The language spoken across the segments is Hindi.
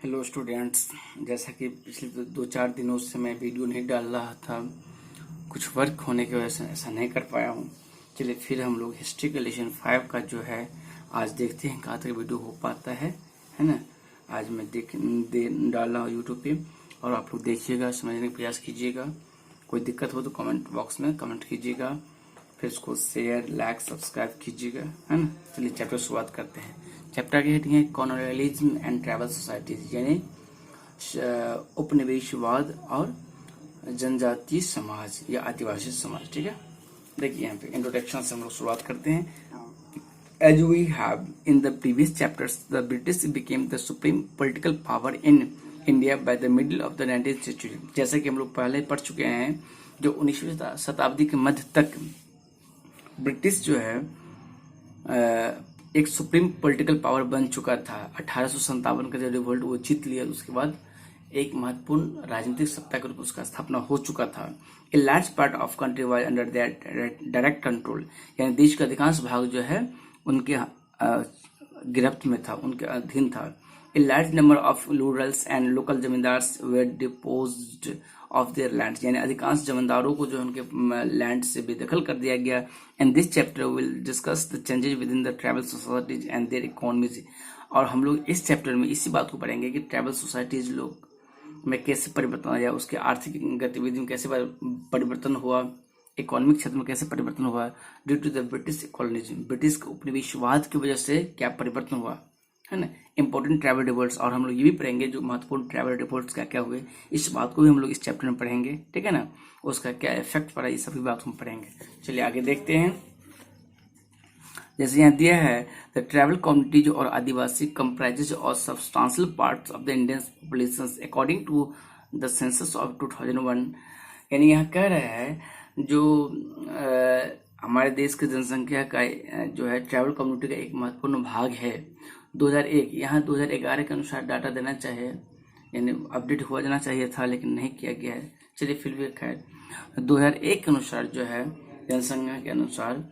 Hello students. जैसा कि पिछले दो चार दिनों से मैं वीडियो नहीं डाल रहा था, कुछ वर्क होने की वजह से ऐसा नहीं कर पाया हूँ। चलिए फिर हम लोग हिस्ट्री का लेसन 5 का जो है आज देखते हैं कहाँ तक वीडियो हो पाता है ना। आज मैं डाल रहा हूँ यूट्यूब पे और आप लोग देखिएगा, समझने का प्रयास कीजिएगा। कोई दिक्कत हो तो कमेंट बॉक्स में कमेंट कीजिएगा, फिर इसको शेयर लाइक सब्सक्राइब कीजिएगा, है ना। चलिए चैप्टर शुरुआत करते हैं। चैप्टर की हेडिंग है कॉलोनियलिज्म एंड ट्राइबल सोसाइटीज, यानी उपनिवेशवाद और जनजातीय समाज या आदिवासी समाज। ठीक है, देखिए यहाँ पे इंट्रोडक्शन से हम लोग शुरुआत करते हैं। As we have in the previous chapters, the British became the supreme political power in India by the middle of the 19th century। जैसे कि हम लोग पहले पढ़ चुके हैं, जो 19वीं शताब्दी के मध्य तक ब्रिटिश जो है एक सुप्रीम पॉलिटिकल पावर बन चुका था। 1857 का जो रिवोल्ट वो जीत लिया, उसके बाद एक महत्वपूर्ण राजनीतिक सत्ता के रूप में उसका स्थापना हो चुका था। A large part of country was under direct control, यानी देश का अधिकांश भाग जो है उनके गिरफ्त में था, उनके अधीन था। A large number of rurals and local zamindars were deposed of their land, यानी अधिकांश जमींदारों को जो उनके लैंड से बेदखल कर दिया गया। And this chapter will discuss the changes within the tribal societies and their economies. और हम लोग इस चैप्टर में इसी बात को पढ़ेंगे कि ट्राइबल सोसाइटीज लोग में कैसे परिवर्तन आया, उसके आर्थिक गतिविधि में कैसे परिवर्तन हुआ, इकोनॉमिक क्षेत्र में कैसे परिवर्तन हुआ due to the British colonialism, British उपनिवेशवाद की वजह से क्या परिवर्तन हुआ, है ना। इंपॉर्टेंट ट्रैवल रिवोल्ट्स, और हम लोग ये भी पढ़ेंगे जो महत्वपूर्ण ट्रैवल रिवोल्ट्स क्या क्या हुए, इस बात को भी हम लोग इस चैप्टर में पढ़ेंगे। ठीक है ना, उसका क्या इफेक्ट पड़ा, ये सभी बात हम पढ़ेंगे। चलिए आगे देखते हैं। जैसे यहाँ दिया है, द ट्राइबल कम्युनिटीज और आदिवासी कंप्राइजेज और substantial parts of the Indian population according to the census of 2001। यानी यहाँ कह रहे हैं जो हमारे देश की जनसंख्या का जो है ट्राइबल कम्युनिटी का एक महत्वपूर्ण भाग है। 2001, यहाँ 2011 के अनुसार डाटा देना चाहिए, यानी अपडेट हुआ जाना चाहिए था, लेकिन नहीं किया गया है। चलिए फिर भी खैर 2001 के अनुसार जो है जनसंख्या के अनुसार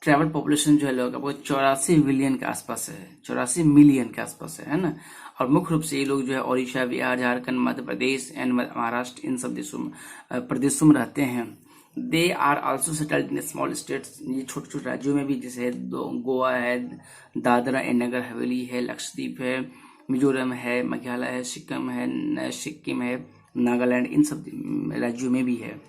ट्राइबल पॉपुलेशन जो है लोग वो 84 मिलियन के आसपास है, 84 मिलियन के आसपास है ना। और मुख्य रूप से ये लोग जो है ओडिशा, बिहार, झारखंड, मध्य प्रदेश एंड महाराष्ट्र, इन सब प्रदेशों में रहते हैं। They are also settled in small states, ये छोटे छोटे राज्यों में भी, जैसे गोवा है, दादरा एंड नगर हवेली है, लक्षद्वीप है, मिजोरम है, मेघालय है, सिक्किम है, नागालैंड, इन सब राज्यों में भी है।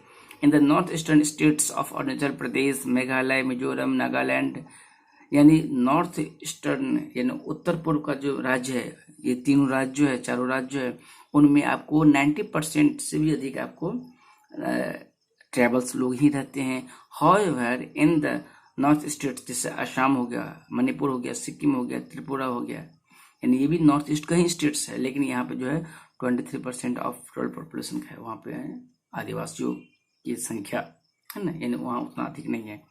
In the north eastern states of Arunachal Pradesh, Meghalaya, Mizoram, Nagaland, यानी नॉर्थ ईस्टर्न यानी उत्तर पूर्व का जो राज्य है, ये तीनों राज्य जो है, चारों राज्य जो है, उनमें आपको 90% से भी अधिक आपको ट्राइबल्स लोग ही रहते हैं। However in the north states, जैसे असम हो गया, मणिपुर हो गया, सिक्किम हो गया, त्रिपुरा हो गया, यानी ये भी नॉर्थ ईस्ट का ही स्टेट्स है, लेकिन यहाँ पे जो है 23% ऑफ टोटल पॉपुलेशन का है, वहाँ पे आदिवासियों की संख्या, है ना, यानी वहाँ उतना अधिक नहीं है।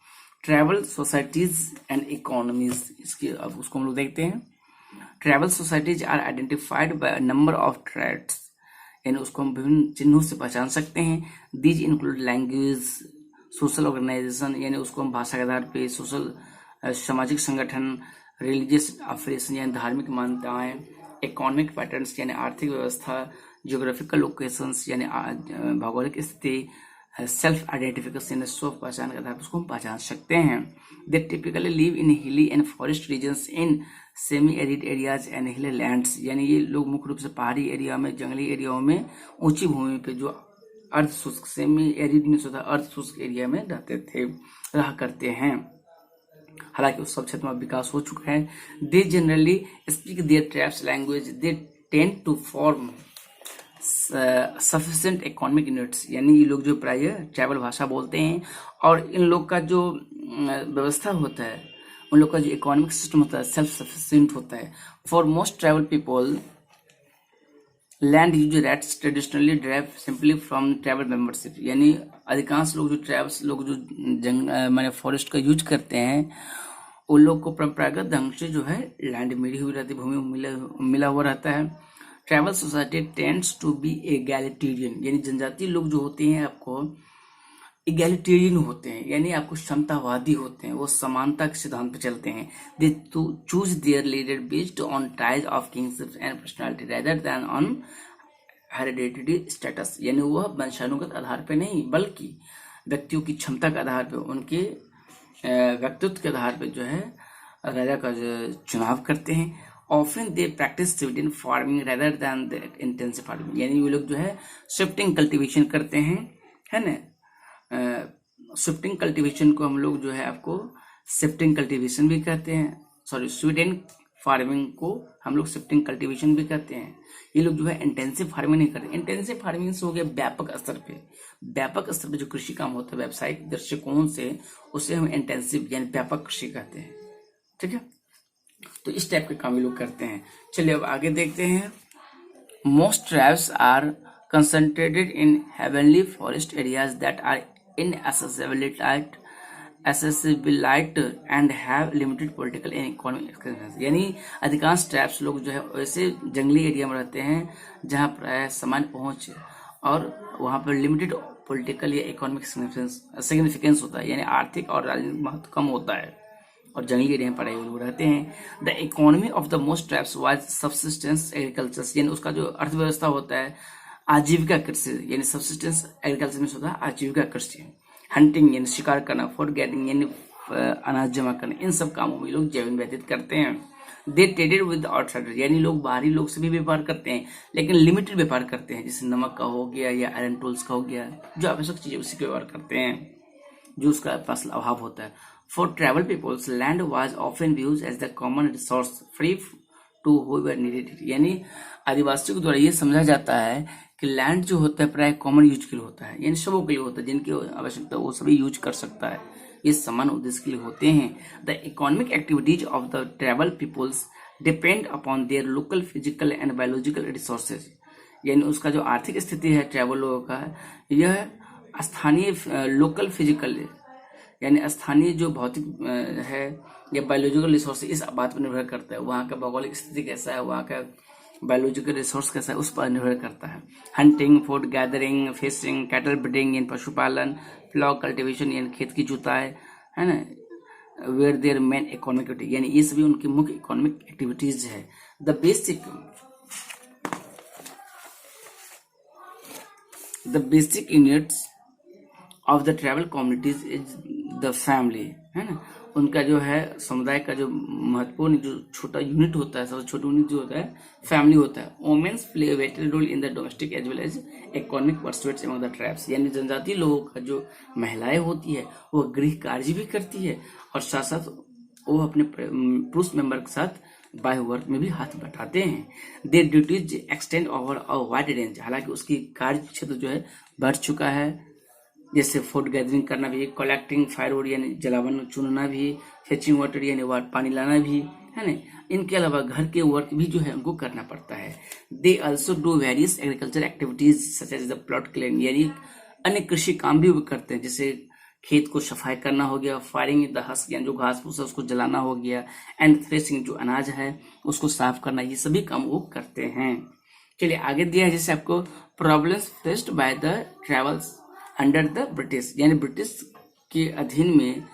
ट्राइबल सोसाइटीज एंड इकोनॉमीज, इसकी अब उसको हम लोग देखते हैं। Tribal societies are identified by number of trades, यानी उसको हम विभिन्न चिन्हों से पहचान सकते हैं। These include language, social organisation, यानी उसको हम भाषा के आधार पे, सोशल सामाजिक संगठन, रिलीजियस अफिलिएशन यानी धार्मिक मान्यताएं, इकोनॉमिक पैटर्न्स यानी आर्थिक व्यवस्था, जियोग्राफिकल लोकेशंस यानी भौगोलिक स्थिति, सेल्फ आइडेंटिफिकेशन यानी स्व पहचान के आधार पर उसको हम पहचान सकते हैं। दे typically live in hilly and forest regions in semi arid areas and hilly lands, यानी ये लोग मुख्य रूप से पहाड़ी एरिया में, जंगली एरियाओं में, ऊंची भूमि पे जो अर्ध शुष्क, सेमी एरिड में अर्ध शुष्क एरिया में रहा करते हैं। हालांकि उस सब क्षेत्र में विकास हो चुका है। They generally speak their tribes language, they tend to form sufficient economic units, यानी ये लोग जो प्राय ट्राइबल भाषा बोलते हैं, और इन लोग का जो व्यवस्था होता है, उन लोग का जो इकोनॉमिक सिस्टम होता है, सेल्फ सफिशिएंट होता है। For most tribal people land use rights traditionally drive simply from tribal membership, यानी अधिकांश लोग जो ट्राइब्स लोग जो माने फॉरेस्ट का यूज करते हैं, उन लोग को परंपरागत ढंग से जो है लैंड मिली हुई रहती, भूमि मिला हुआ रहता है। Tribal society tends to be egalitarian, यानी जनजातीय लोग जो होते हैं आपको इगैलिटेरियन होते हैं, यानी आपको क्षमतावादी होते हैं, वो समानता के सिद्धांत पर चलते हैं। They choose there leader based on ties of kingship and personality rather than on hereditary status, यानी वह वंशानुगत आधार पर नहीं बल्कि व्यक्तियों की क्षमता के आधार पर, उनके व्यक्तित्व के आधार पर जो है राजा का चुनाव करते हैं। Often they practice civilian farming rather than the intensive farming, यानी वो लोग जो है शिफ्टिंग कल्टीवेशन करते हैं, है ना। शिफ्टिंग कल्टीवेशन को हम लोग जो है आपको शिफ्टिंग कल्टीवेशन भी कहते हैं, सॉरी स्वीडन फार्मिंग को हम लोग शिफ्टिंग कल्टीवेशन भी कहते हैं। ये लोग जो है इंटेंसिव फार्मिंग नहीं करते। इंटेंसिव फार्मिंग से हो गया व्यापक स्तर पे जो कृषि काम होता है व्यावसायिक दृष्टिकोण से, उसे हम इंटेंसिव यानी व्यापक कृषि कहते हैं, ठीक है। तो इस टाइप के काम ये लोग करते हैं। चलिए अब आगे देखते हैं। Most tribes are concentrated in heavenly forest areas that are accessibility and have limited political and economic experience, यानी अधिकांश ट्राइब्स लोग जो है ऐसे जंगली एरिया में रहते हैं जहाँ प्राय सामान्य पहुंच और वहाँ पर लिमिटेड पॉलिटिकल या इकोनॉमिक सिग्निफिकेंस होता है, यानी आर्थिक और राजनीतिक महत्व कम होता है, और जंगली एरिया में पड़े हुए लोग रहते हैं। The economy of the most tribes was subsistence agriculture, यानी उसका जो अर्थव्यवस्था होता है आजीविका कृषि, यानी सब्सिस्टेंस एग्रीकल्चर में होता है आजीविका कृषि। हंटिंग यानी शिकार करना, फूड गैदरिंग यानी अनाज जमा करना, इन सब कामों में लोग जीवन व्यतीत करते हैं। दे ट्रेडेड विद आउटसाइडर, यानी लोग बाहरी लोग से भी व्यापार करते हैं, लेकिन लिमिटेड व्यापार करते हैं, जैसे नमक का हो गया या आयरन टूल्स का हो गया, जो आवश्यक चीजें उसी के व्यवहार करते हैं जो उसका पास अभाव होता है। For tribal peoples land was often used as the common resource free to whoever needed it, यानी आदिवासियों के द्वारा ये समझा जाता है कि लैंड जो होता है प्राय कॉमन यूज के लिए होता है, यानी सबों के लिए होता है, जिनकी आवश्यकता वो सभी यूज कर सकता है, ये समान उद्देश्य के लिए होते हैं। The economic activities of the tribal peoples depend upon their local physical and biological resources, यानी उसका जो आर्थिक स्थिति है ट्राइबल लोगों का, यह स्थानीय लोकल फिजिकल यानी स्थानीय जो भौतिक है या बायोलॉजिकल रिसोर्स इस बात पर निर्भर करता है, वहाँ का भौगोलिक स्थिति कैसा है, वहाँ का बायोलॉजिकल रिसोर्स कैसा है, उस पर निर्भर करता है। Hunting, food gathering, fishing, cattle breeding यानी पशुपालन, फ्लॉक कल्टीवेशन यानी खेत की जुताई, है ना, were their main economic activity, यानी ये सभी उनकी मुख्य इकोनॉमिक एक्टिविटीज है। The basic units of the tribal communities is the family, है ना, उनका जो है समुदाय का जो महत्वपूर्ण जो छोटा यूनिट होता है, सबसे छोटा यूनिट जो होता है फैमिली होता है। Womens play vital role in the domestic as well as economic pursuits among the tribes, यानी जनजातीय लोगों का जो महिलाएं होती है वो गृह कार्य भी करती है और साथ साथ वो अपने पुरुष मेंबर के साथ बाह्य वर्क में भी हाथ बटाते हैं। Their duties extend over a wide range, हालांकि उसकी कार्य क्षेत्र जो है बढ़ चुका है, जैसे फूड गैदरिंग करना भी, कलेक्टिंग फायरवुड यानी जलावन चुनना भी, फेचिंग वाटर यानी पानी लाना भी, है ना। इनके अलावा घर के वर्क भी जो है उनको करना पड़ता है। They also do various agriculture activities such as the plot cleaning, यानी अन्य कृषि काम भी वो करते हैं, जैसे खेत को सफाई करना हो गया, फायरिंग द हस्क यानी जो घास फूस है उसको जलाना हो गया, एंड थ्रेसिंग जो अनाज है उसको साफ करना, ये सभी काम वो करते हैं। चलिए आगे दिया है जैसे आपको problems faced by the travels under the British, यानी ब्रिटिश के अधीन में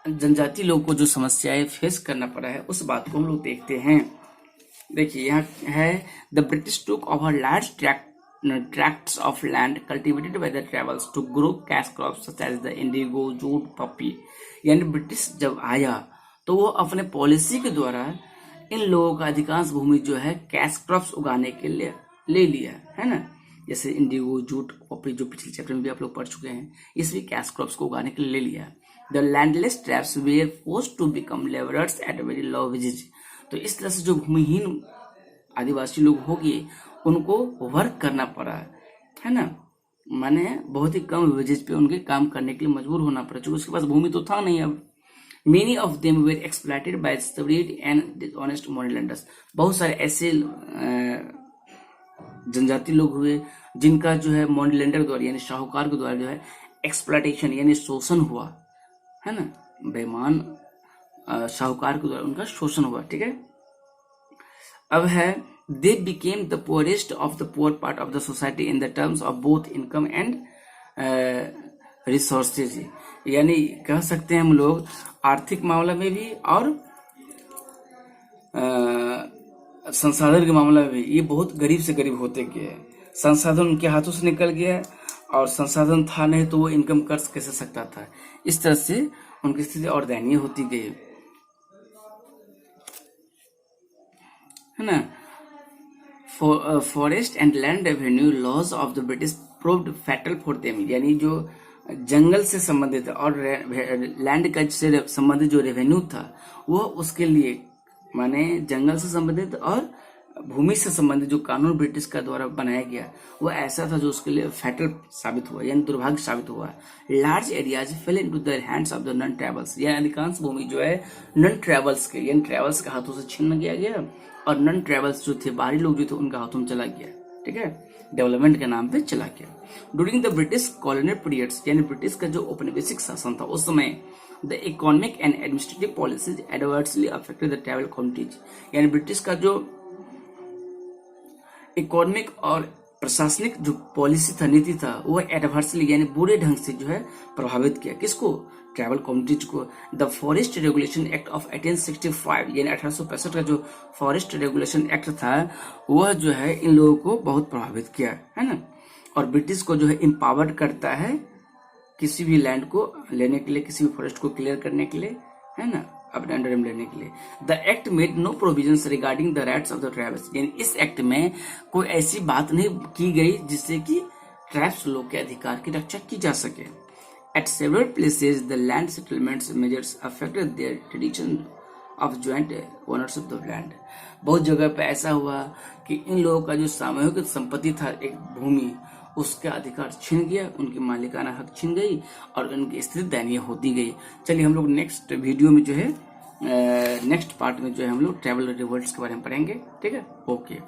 जनजाति लोगों को जो समस्याएं फेस करना पड़ा है उस बात को हम लोग देखते हैं। देखिए यहाँ है the British took over large tracts of land cultivated by the travels to grow cash crops such as the indigo, jute, poppy, यानी ब्रिटिश जब आया तो वो अपने पॉलिसी के द्वारा इन लोगों का अधिकांश भूमि जो है कैश क्रॉप्स उगाने के लिए ले लिया, है ना, जैसे इंडिगो, जूट, पॉपी जो पिछले चैप्टर में भी आप लोग पढ़ चुके हैं, इस भी कैश क्रॉप्स को उगाने के लिए ले लिया। The landless tribes were forced to become labourers at very low wages, तो इस तरह से जो भूमिहीन आदिवासी लोग हो गए उनको वर्क करना पड़ा, है ना, माने बहुत ही कम वेजेज पे उनके काम करने के लिए मजबूर होना पड़ा, क्योंकि उसके पास भूमि तो था नहीं। अब many of them were exploited bye stupid and dishonest money lenders, बहुत सारे ऐसे जनजाति लोग हुए जिनका जो है मनी लेंडर द्वारा यानी साहूकार के द्वारा जो है एक्सप्लॉइटेशन यानी शोषण हुआ, है ना, बेईमान साहूकार के द्वारा उनका शोषण हुआ, ठीक है। अब है they became the poorest of the poor part of the society in the terms of both income and resources, यानी कह सकते हैं हम लोग आर्थिक मामला में भी और संसाधन के मामला में भी ये बहुत गरीब से गरीब होते गए। संसाधन उनके हाथों से निकल गया और संसाधन था नहीं तो वो इनकम कर कैसे सकता था। इस तरह से उनकी स्थिति और दयनीय होती गई, है ना। Forest and land revenue laws of the British proved fatal for them, यानी जो जंगल से संबंधित और लैंड का से संबंधित जो रेवेन्यू था वो उसके लिए, माने जंगल से संबंधित और भूमि से संबंधित जो कानून ब्रिटिश का द्वारा बनाया गया वो ऐसा था जो उसके लिए फैटल साबित हुआ, यानी दुर्भाग्य साबित हुआ। Large areas fail into the hands of the non tribals, यानी अधिकांश भूमि जो है नॉन ट्राइबल्स के, यानी ट्राइबल्स के हाथों से छीन गया और नॉन ट्राइबल्स जो थे, बाहरी लोग जो थे, उनके हाथों में चला गया। ठीक है, डेवलपमेंट के नाम पे चला गया। During the British colonial periods, यानी ब्रिटिश का जो औपनिवेशिक शासन था उस समय, the economic and administrative policies adversely affected the tribal communities, यानी ब्रिटिश का जो इकोनॉमिक और प्रशासनिक जो पॉलिसी था, नीति था, वो एडवर्सली यानी बुरे ढंग से जो है प्रभावित किया। किसको? ट्राइबल कम्युनिटीज को। The forest regulation act of 1865, यानी 1865 का जो फॉरेस्ट रेगुलेशन एक्ट था वह जो है इन लोगों को बहुत प्रभावित किया, है ना। और ब्रिटिश को जो है एम्पावर्ड करता है किसी भी लैंड को लेने के लिए, किसी भी फॉरेस्ट को क्लियर करने के लिए, है ना, अपने अंडर में लेने के लिए। The act made no provisions regarding the rights of the tribes, यानी इस एक्ट में कोई ऐसी बात नहीं की गई जिससे कि ट्राइब्स लोग के अधिकार की रक्षा की जा सके। Eight several places the land settlements measures affected their tradition of joint ownership of land. बहुत जगह पे ऐसा हुआ कि इन लोगों का जो सामूहिक संपत्ति था, एक भूमि, उसका अधिकार छिन गया, उनकी मालिकाना हक छिन गई और उनकी स्थिति दयनीय होती गई। चलिए हम लोग नेक्स्ट वीडियो में जो है नेक्स्ट पार्ट में जो है हम लोग ट्राइबल रिवोल्ट्स के बारे में पढ़ेंगे। ठीक है, ओके।